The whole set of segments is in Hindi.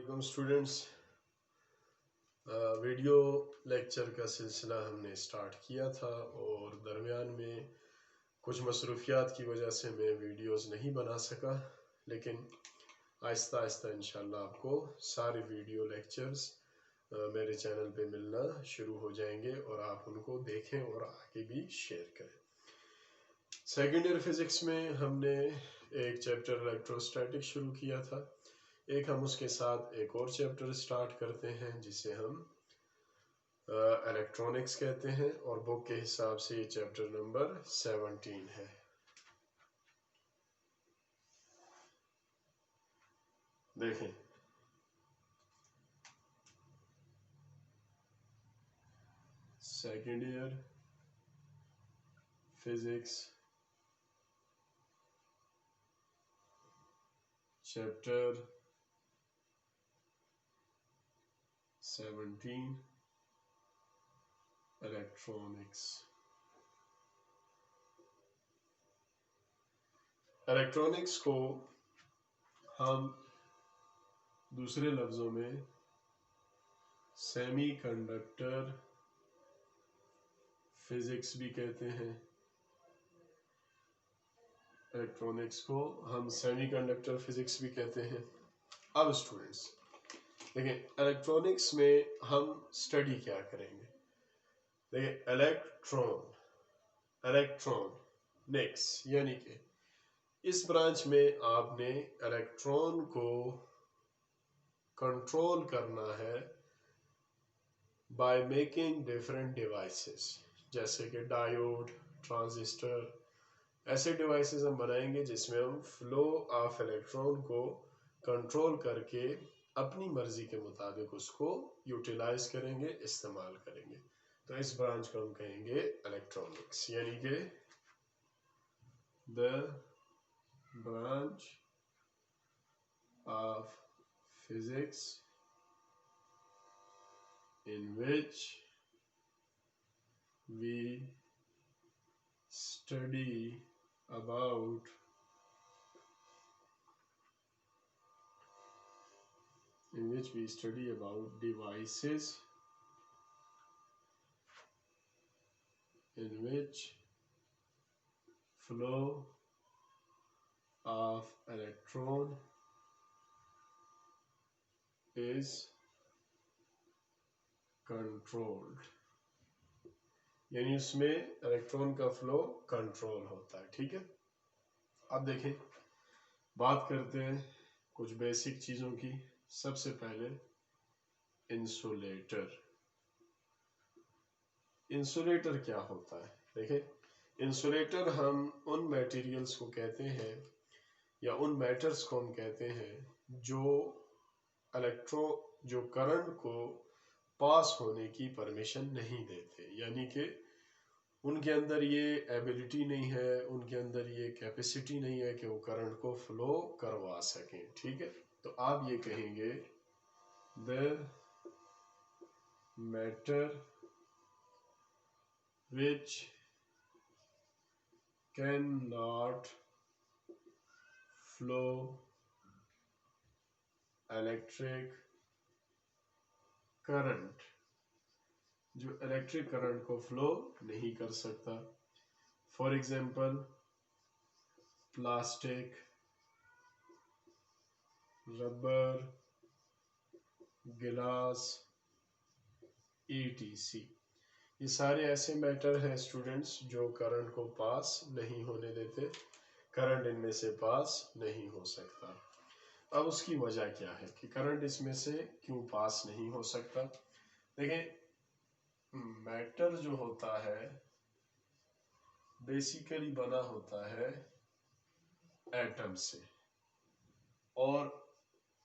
Welcome students. वीडियो लेक्चर का सिलसिला हमने स्टार्ट किया था और दरमियान में कुछ मसरूफियात की वजह से मैं वीडियोस नहीं बना सका, लेकिन आहिस्ता आहिस्ता इंशाल्लाह आपको सारे वीडियो लेक्चर्स मेरे चैनल पे मिलना शुरू हो जाएंगे और आप उनको देखें और आगे भी शेयर करें। सेकेंड ईयर फिज़िक्स में हमने एक चैप्टर इलेक्ट्रोस्टैटिक शुरू किया था। एक हम उसके साथ एक और चैप्टर स्टार्ट करते हैं जिसे हम इलेक्ट्रॉनिक्स कहते हैं और बुक के हिसाब से ये चैप्टर नंबर 17 है। देखें, second year physics chapter 17 electronics. Electronics को हम दूसरे लफ्ज़ों में सेमीकंडक्टर फिजिक्स भी कहते हैं। इलेक्ट्रॉनिक्स को हम सेमीकंडक्टर फिजिक्स भी कहते हैं। अब स्टूडेंट्स देखिए, इलेक्ट्रॉनिक्स में हम स्टडी क्या करेंगे। देखिए, इलेक्ट्रॉनिक्स यानी कि इस ब्रांच में आपने इलेक्ट्रॉन को कंट्रोल करना है बाय मेकिंग डिफरेंट डिवाइसेस, जैसे कि डायोड, ट्रांजिस्टर। ऐसे डिवाइसेस हम बनाएंगे जिसमें हम फ्लो ऑफ इलेक्ट्रॉन को कंट्रोल करके अपनी मर्जी के मुताबिक उसको यूटिलाइज करेंगे, इस्तेमाल करेंगे। तो इस ब्रांच को हम कहेंगे इलेक्ट्रॉनिक्स, यानी कि the branch of physics in which we study about devices in which flow of electron is controlled, यानी उसमें इलेक्ट्रॉन का फ्लो कंट्रोल होता है। ठीक है, अब देखें, बात करते हैं कुछ बेसिक चीज़ों की। सबसे पहले इंसुलेटर। इंसुलेटर क्या होता है? देखें, इंसुलेटर हम उन मटेरियल्स को कहते हैं या उन मैटर्स को हम कहते हैं जो करंट को पास होने की परमिशन नहीं देते, यानी कि उनके अंदर ये एबिलिटी नहीं है, उनके अंदर ये कैपेसिटी नहीं है कि वो करंट को फ्लो करवा सकें। ठीक है, तो आप ये कहेंगे the matter which cannot flow electric current, जो इलेक्ट्रिक करंट को फ्लो नहीं कर सकता। फॉर एग्जाम्पल प्लास्टिक, रबर, गिलास, ETC। ये सारे ऐसे मैटर हैं स्टूडेंट्स जो करंट को पास नहीं होने देते, करंट इनमें से पास नहीं हो सकता। अब उसकी वजह क्या है कि करंट इसमें से क्यों पास नहीं हो सकता। देखिए, मैटर जो होता है बेसिकली बना होता है एटम से, और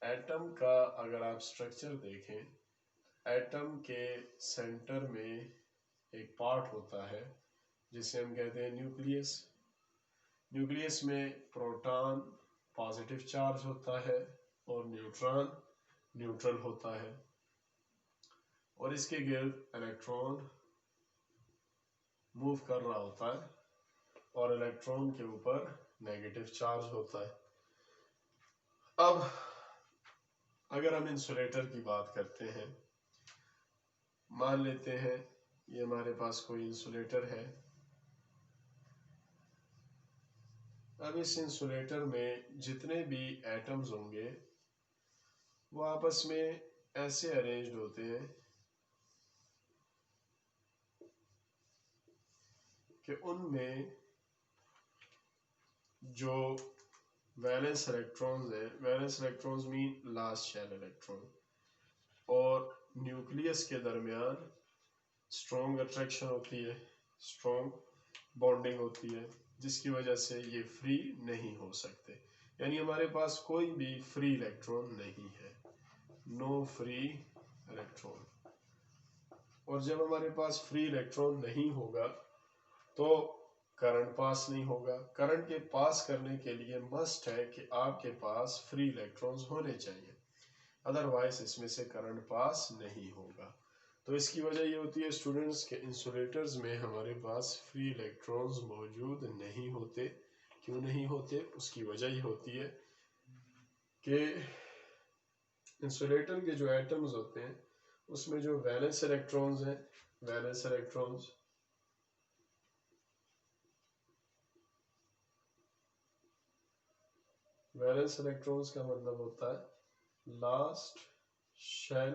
एटम का अगर आप स्ट्रक्चर देखें, एटम के सेंटर में एक पार्ट होता है जिसे हम कहते हैं न्यूक्लियस। न्यूक्लियस में प्रोटॉन पॉजिटिव चार्ज होता है और न्यूट्रॉन न्यूट्रल होता है, और इसके गिर्द इलेक्ट्रॉन मूव कर रहा होता है और इलेक्ट्रॉन के ऊपर नेगेटिव चार्ज होता है। अब अगर हम इंसुलेटर की बात करते हैं, मान लेते हैं ये हमारे पास कोई इंसुलेटर है। अब इस इंसुलेटर में जितने भी एटम्स होंगे वो आपस में ऐसे अरेंज्ड होते हैं कि उनमें जो वैलेंस इलेक्ट्रॉन्स है, valence electrons mean last shell electron, और न्यूक्लियस के दरमियान स्ट्रॉन्ग अट्रैक्शन होती है, स्ट्रॉन्ग बॉन्डिंग होती है, जिसकी वजह से ये फ्री नहीं हो सकते। यानी हमारे पास कोई भी फ्री इलेक्ट्रॉन नहीं है, नो फ्री इलेक्ट्रॉन। और जब हमारे पास फ्री इलेक्ट्रॉन नहीं होगा तो करंट पास नहीं होगा। करंट के पास करने के लिए मस्ट है कि आपके पास फ्री इलेक्ट्रॉन्स होने चाहिए, अदरवाइज इसमें से करंट पास नहीं होगा। तो इसकी वजह ये होती है स्टूडेंट्स के इंसुलेटर्स में हमारे पास फ्री इलेक्ट्रॉन्स मौजूद नहीं होते। क्यों नहीं होते? उसकी वजह ये होती है कि इंसुलेटर के जो एटम्स होते हैं उसमें जो वैलेंस इलेक्ट्रॉन्स हैं, वैलेंस इलेक्ट्रॉन्स वैलेंस इलेक्ट्रॉन्स का मतलब होता है लास्ट शेल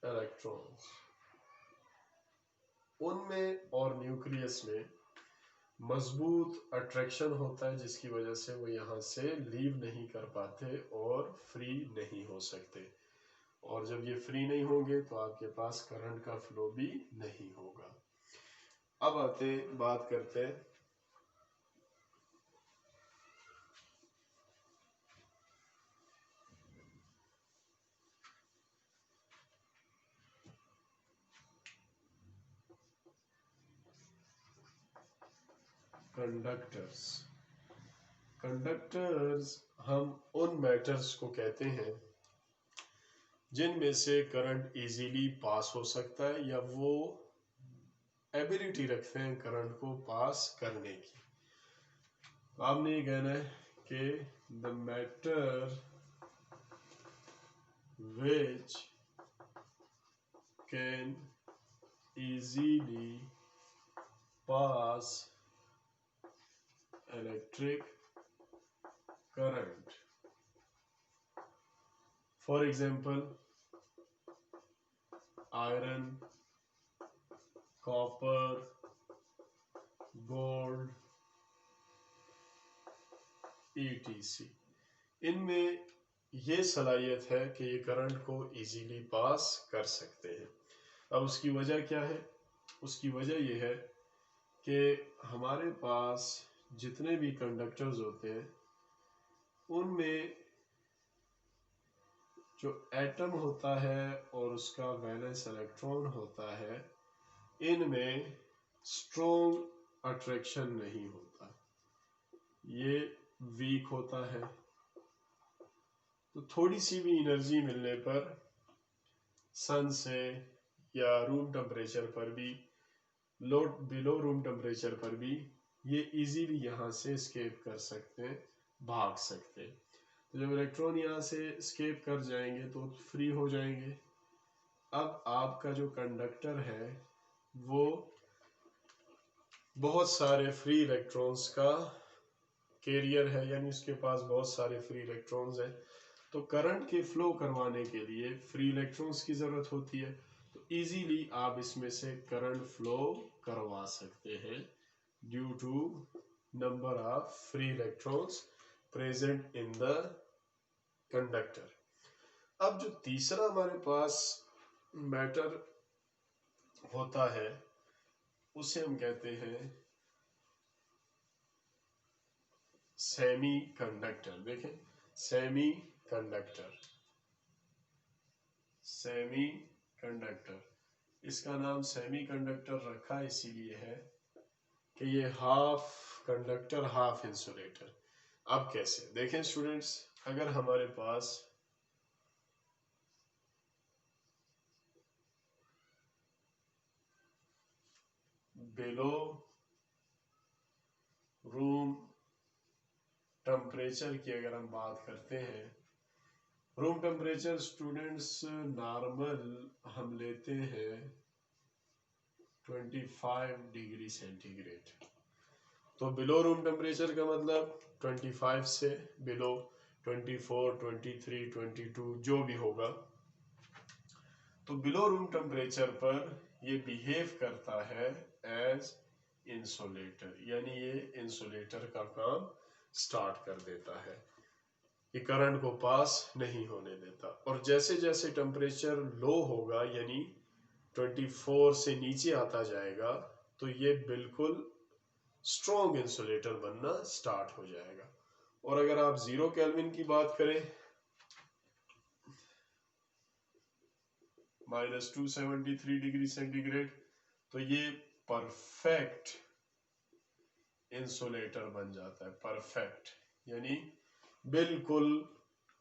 इलेक्ट्रॉन्स। उनमें और न्यूक्लियस में मजबूत अट्रैक्शन होता है, जिसकी वजह से वो यहाँ से लीव नहीं कर पाते और फ्री नहीं हो सकते। और जब ये फ्री नहीं होंगे तो आपके पास करंट का फ्लो भी नहीं होगा। अब बात करते हैं कंडक्टर्स। कंडक्टर्स हम उन मैटर्स को कहते हैं जिनमें से करंट इजीली पास हो सकता है या वो एबिलिटी रखते हैं करंट को पास करने की। आपने ये कहना है कि the matter which can easily pass electric current. For example, iron, copper, gold, etc. इनमें ये सलाहियत है कि ये करंट को इजीली पास कर सकते हैं। अब उसकी वजह क्या है? उसकी वजह ये है कि हमारे पास जितने भी कंडक्टर्स होते हैं उनमें जो एटम होता है और उसका वैलेंस इलेक्ट्रॉन होता है, इनमें स्ट्रॉन्ग अट्रैक्शन नहीं होता, ये वीक होता है। तो थोड़ी सी भी एनर्जी मिलने पर सन से या रूम टेम्परेचर पर भी, बिलो रूम टेम्परेचर पर भी ये इजीली यहाँ से स्केप कर सकते हैं, भाग सकते हैं। तो जब इलेक्ट्रॉन यहाँ से स्केप कर जाएंगे तो फ्री हो जाएंगे। अब आपका जो कंडक्टर है वो बहुत सारे फ्री इलेक्ट्रॉन्स का कैरियर है, यानी उसके पास बहुत सारे फ्री इलेक्ट्रॉन्स हैं। तो करंट के फ्लो करवाने के लिए फ्री इलेक्ट्रॉन्स की जरूरत होती है। तो इजीली आप इसमें से करंट फ्लो करवा सकते हैं due to number of free electrons present in the conductor. अब जो तीसरा हमारे पास मैटर होता है उसे हम कहते हैं सेमी कंडक्टर। देखें, सेमी कंडक्टर, सेमी कंडक्टर, इसका नाम सेमी कंडक्टर रखा इसीलिए है कि ये हाफ कंडक्टर हाफ इंसुलेटर। अब कैसे? देखें स्टूडेंट्स, अगर हमारे पास बिलो रूम टेम्परेचर की अगर हम बात करते हैं, रूम टेम्परेचर स्टूडेंट्स नॉर्मल हम लेते हैं 25 डिग्री सेंटीग्रेड। तो बिलो रूम टेम्परेचर का मतलब 25 से बिलो 24, 23, 22 जो भी होगा। तो बिलो रूम टेम्परेचर पर ये बिहेव करता है एज इंसुलेटर, यानी ये इंसुलेटर का काम स्टार्ट कर देता है, ये करंट को पास नहीं होने देता। और जैसे जैसे टेम्परेचर लो होगा यानी 24 से नीचे आता जाएगा तो ये बिल्कुल स्ट्रॉन्ग इंसुलेटर बनना स्टार्ट हो जाएगा। और अगर आप 0 केल्विन की बात करें, -273 डिग्री सेंटीग्रेड, तो ये परफेक्ट इंसुलेटर बन जाता है। परफेक्ट यानी बिल्कुल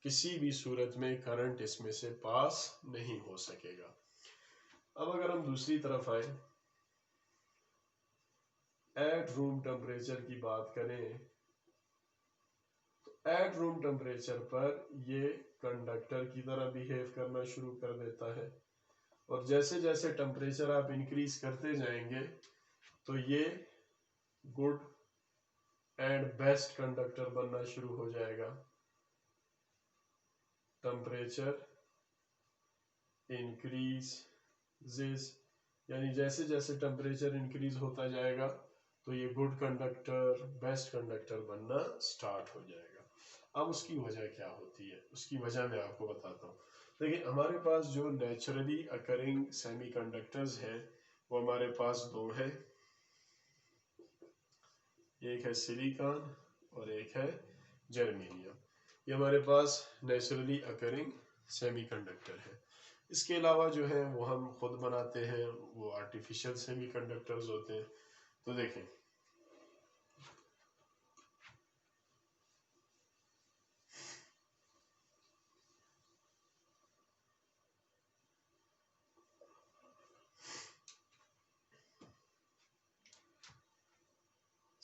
किसी भी सूरत में करंट इसमें से पास नहीं हो सकेगा। अब अगर हम दूसरी तरफ आए, एट रूम टेम्परेचर की बात करें, तो एट रूम टेम्परेचर पर ये कंडक्टर की तरह बिहेव करना शुरू कर देता है। और जैसे जैसे टेम्परेचर आप इंक्रीज करते जाएंगे तो ये गुड एंड बेस्ट कंडक्टर बनना शुरू हो जाएगा। टेम्परेचर इंक्रीजेस, यानी जैसे जैसे टेम्परेचर इंक्रीज होता जाएगा तो ये गुड कंडक्टर, बेस्ट कंडक्टर बनना स्टार्ट हो जाएगा। अब उसकी वजह क्या होती है, उसकी वजह मैं आपको बताता हूँ। देखिए, हमारे पास जो नेचुरली अकरिंग सेमीकंडक्टर्स हैं वो हमारे पास दो है, एक है सिलिकॉन और एक है जर्मेनियम। ये हमारे पास नेचुरली अकरिंग सेमीकंडक्टर है। इसके अलावा जो है वो हम खुद बनाते हैं, वो आर्टिफिशियल सेमीकंडक्टर्स होते हैं। तो देखें,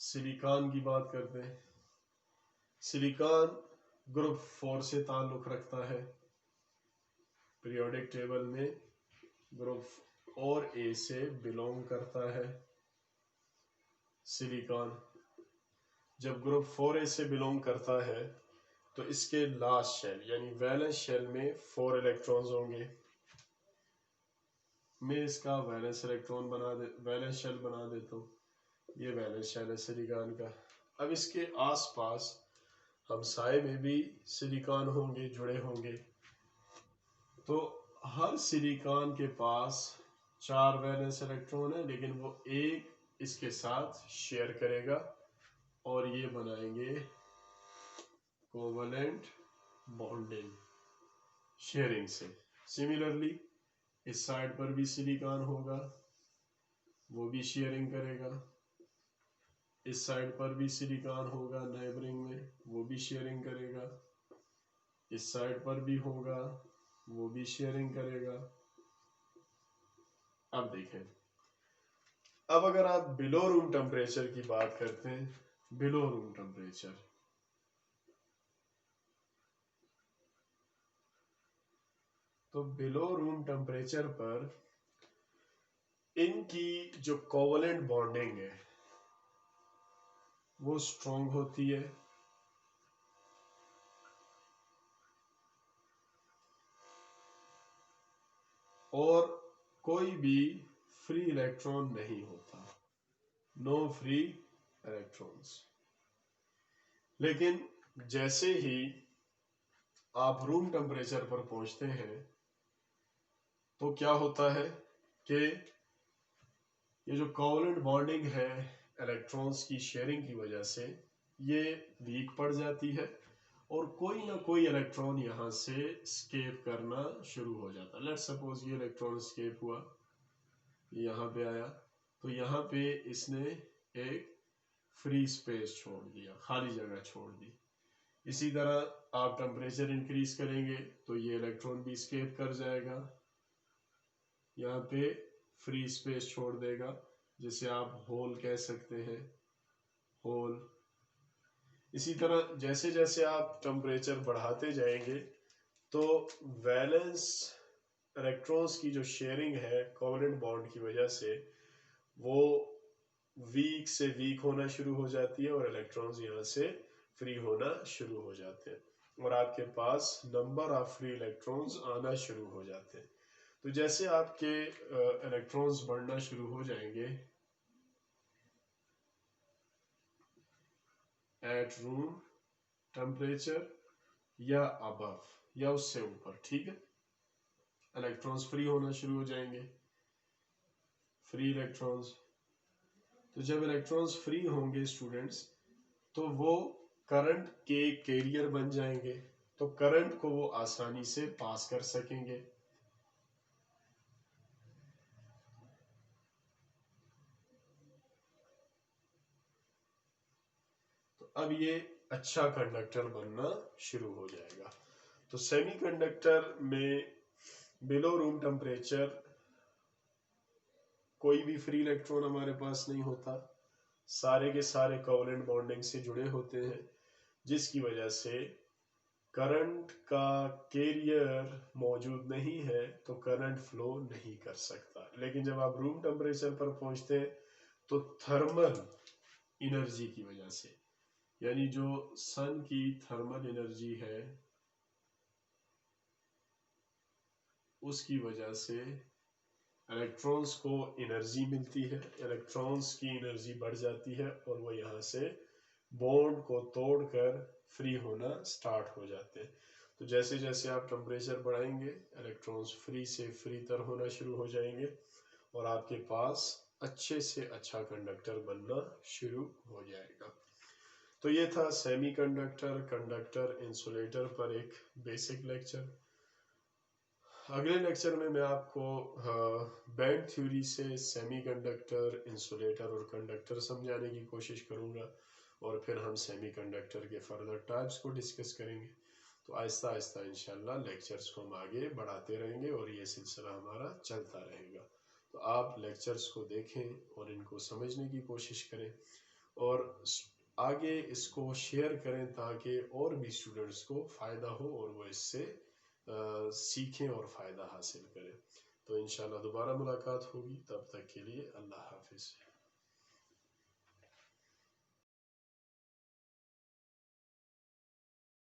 सिलिकॉन की बात करते हैं। सिलिकॉन ग्रुप 4 से ताल्लुक रखता है पीरियोडिक टेबल में, ग्रुप और ए से बिलोंग करता है सिलिकॉन। जब ग्रुप 4A से बिलोंग करता है तो इसके लास्ट शेल यानी वैलेंस शेल में 4 इलेक्ट्रॉन्स होंगे। मैं इसका वैलेंस इलेक्ट्रॉन वैलेंस शेल बना देता हूँ। ये वैलेंस शेल है सिलिकॉन का। अब इसके आसपास हमसाए में भी सिलिकॉन होंगे, जुड़े होंगे। तो हर सिलिकॉन के पास 4 वैलेंस इलेक्ट्रॉन है, लेकिन वो एक इसके साथ शेयर करेगा और ये बनाएंगे कोवलेंट बॉन्डिंग शेयरिंग से। सिमिलरली इस साइड पर भी सिलिकॉन होगा, वो भी शेयरिंग करेगा। इस साइड पर भी सिलिकॉन होगा नेबरिंग में, वो भी शेयरिंग करेगा। इस साइड पर भी होगा, वो भी शेयरिंग करेगा। अब देखें, अब अगर आप बिलो रूम टेम्परेचर की बात करते हैं, बिलो रूम टेम्परेचर, तो बिलो रूम टेम्परेचर पर इनकी जो कोवलेंट बॉन्डिंग है वो स्ट्रॉन्ग होती है और कोई भी फ्री इलेक्ट्रॉन नहीं होता, नो फ्री इलेक्ट्रॉन्स। लेकिन जैसे ही आप रूम टेम्परेचर पर पहुंचते हैं तो क्या होता है कि ये जो कोवलेंट बॉन्डिंग है इलेक्ट्रॉन्स की शेयरिंग की वजह से ये वीक पड़ जाती है और कोई ना कोई इलेक्ट्रॉन यहाँ से स्केप करना शुरू हो जाता है। लेट्स सपोज ये इलेक्ट्रॉन स्केप हुआ, यहाँ पे आया, तो यहाँ पे इसने एक फ्री स्पेस छोड़ दिया, खाली जगह छोड़ दी। इसी तरह आप टेम्परेचर इंक्रीज करेंगे तो ये इलेक्ट्रॉन भी स्केप कर जाएगा, यहाँ पे फ्री स्पेस छोड़ देगा, जिसे आप होल कह सकते हैं, होल। इसी तरह जैसे जैसे आप टेम्परेचर बढ़ाते जाएंगे तो वैलेंस इलेक्ट्रॉन्स की जो शेयरिंग है कोवेलेंट बॉन्ड की वजह से वो वीक से वीक होना शुरू हो जाती है और इलेक्ट्रॉन्स यहाँ से फ्री होना शुरू हो जाते हैं और आपके पास नंबर ऑफ फ्री इलेक्ट्रॉन्स आना शुरू हो जाते हैं। तो जैसे आपके इलेक्ट्रॉन्स बढ़ना शुरू हो जाएंगे एट रूम टेम्परेचर या अबव या उससे ऊपर, ठीक है, इलेक्ट्रॉन्स फ्री होना शुरू हो जाएंगे, फ्री इलेक्ट्रॉन्स। तो जब इलेक्ट्रॉन्स फ्री होंगे स्टूडेंट्स तो वो करंट के कैरियर बन जाएंगे, तो करंट को वो आसानी से पास कर सकेंगे। तो अब ये अच्छा कंडक्टर बनना शुरू हो जाएगा। तो सेमीकंडक्टर में बिलो रूम टेम्परेचर कोई भी फ्री इलेक्ट्रॉन हमारे पास नहीं होता, सारे के सारे कोवेलेंट बॉन्डिंग से जुड़े होते हैं, जिसकी वजह से करंट का कैरियर मौजूद नहीं है तो करंट फ्लो नहीं कर सकता। लेकिन जब आप रूम टेम्परेचर पर पहुंचते हैं तो थर्मल एनर्जी की वजह से, यानी जो सन की थर्मल एनर्जी है उसकी वजह से इलेक्ट्रॉन्स को एनर्जी मिलती है, इलेक्ट्रॉन्स की एनर्जी बढ़ जाती है और वो यहाँ से बॉन्ड को तोड़कर फ्री होना स्टार्ट हो जाते हैं। तो जैसे जैसे आप टेम्परेचर बढ़ाएंगे इलेक्ट्रॉन्स फ्री से फ्री तर होना शुरू हो जाएंगे और आपके पास अच्छे से अच्छा कंडक्टर बनना शुरू हो जाएगा। तो ये था सेमीकंडक्टर, कंडक्टर, इंसुलेटर पर एक बेसिक लेक्चर। अगले लेक्चर में मैं आपको बैंड थ्योरी से सेमीकंडक्टर, इंसुलेटर और कंडक्टर समझाने की कोशिश करूंगा और फिर हम सेमीकंडक्टर के फर्दर टाइप्स को डिस्कस करेंगे। तो आहिस्ता आहिस्ता इंशाल्लाह लेक्चर्स को हम आगे बढ़ाते रहेंगे और ये सिलसिला हमारा चलता रहेगा। तो आप लेक्चर्स को देखें और इनको समझने की कोशिश करें और आगे इसको शेयर करें ताकि और भी स्टूडेंट्स को फ़ायदा हो और वो इससे सीखें और फ़ायदा हासिल करें। तो इंशाल्लाह दोबारा मुलाकात होगी, तब तक के लिए अल्लाह हाफिज़।